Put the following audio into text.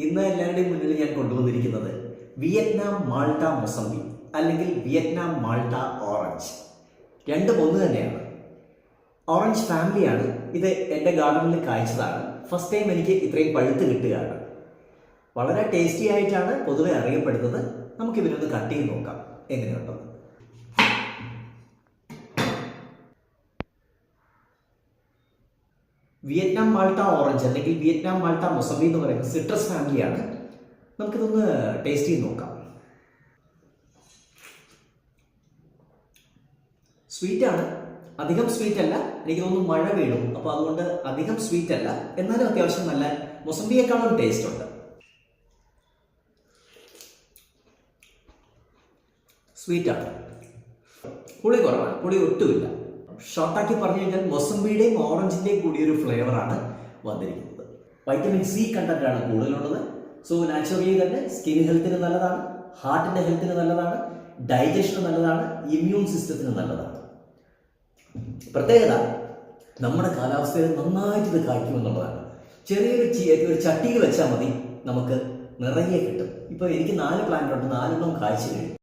ഇന്ന് എല്ലാവരുടെയും മുന്നിൽ ഞാൻ കൊണ്ടുവന്നിരിക്കുന്നത് വിയറ്റ്നാം മാൾട്ട മൊസംബി അല്ലെങ്കിൽ വിയറ്റ്നാം മാൾട്ട ഓറഞ്ച്. രണ്ടും ഒന്ന് തന്നെയാണ്. ഓറഞ്ച് ഫാമിലിയാണ്. ഇത് എൻ്റെ ഗാർഡനിൽ കായ്ച്ചതാണ്. ഫസ്റ്റ് ടൈം എനിക്ക് ഇത്രയും പഴുത്ത് കിട്ടുകയാണ്. വളരെ ടേസ്റ്റി ആയിട്ടാണ് പൊതുവെ അറിയപ്പെടുന്നത്. നമുക്ക് ഇവരൊന്ന് കട്ട് ചെയ്ത് നോക്കാം എങ്ങനെയുണ്ടെന്ന്. വിയറ്റ്നാം മാൾട്ട ഓറഞ്ച് അല്ലെങ്കിൽ വിയറ്റ്നാം മാൾട്ട മൊസംബി എന്ന് പറയുന്നത് സിട്രസ് ഫാമിലിയാണ്. നമുക്കിതൊന്ന് ടേസ്റ്റ് ചെയ്ത് നോക്കാം. സ്വീറ്റാണ്, അധികം സ്വീറ്റ് അല്ല. എനിക്ക് തോന്നുന്നു മഴ വീഴും, അപ്പോൾ അതുകൊണ്ട് അധികം സ്വീറ്റ് അല്ല. എന്നാലും അത്യാവശ്യം നല്ല മൊസംബിയേക്കാളും ടേസ്റ്റ് ഉണ്ട്. സ്വീറ്റാണ്, പുളി കുറവാണ്, പുളി ഒട്ടുമില്ല. ഷോർട്ടാക്കി പറഞ്ഞു കഴിഞ്ഞാൽ മൊസംബിയുടെയും ഓറഞ്ചിന്റെയും കൂടി ഒരു ഫ്ലേവറാണ് വന്നിരിക്കുന്നത്. വൈറ്റമിൻ സി കണ്ടന്റ് ആണ് കൂടുതലുള്ളത്. സോ നാച്ചുറലി തന്നെ സ്കിൻ ഹെൽത്തിന് നല്ലതാണ്, ഹാർട്ടിന്റെ ഹെൽത്തിന് നല്ലതാണ്, ഡൈജഷന് നല്ലതാണ്, ഇമ്മ്യൂൺ സിസ്റ്റത്തിന് നല്ലതാണ്. പ്രത്യേകത നമ്മുടെ കാലാവസ്ഥയിൽ നന്നായിട്ട് ഇത് കായ്ക്കുമെന്നുള്ളതാണ്. ചെറിയൊരു ചട്ടിയിൽ വെച്ചാൽ മതി, നമുക്ക് നിറയെ കിട്ടും. ഇപ്പൊ എനിക്ക് 4 പ്ലാന്റ് ഉണ്ട്, 4 കായ്ച്ചു കഴിഞ്ഞു.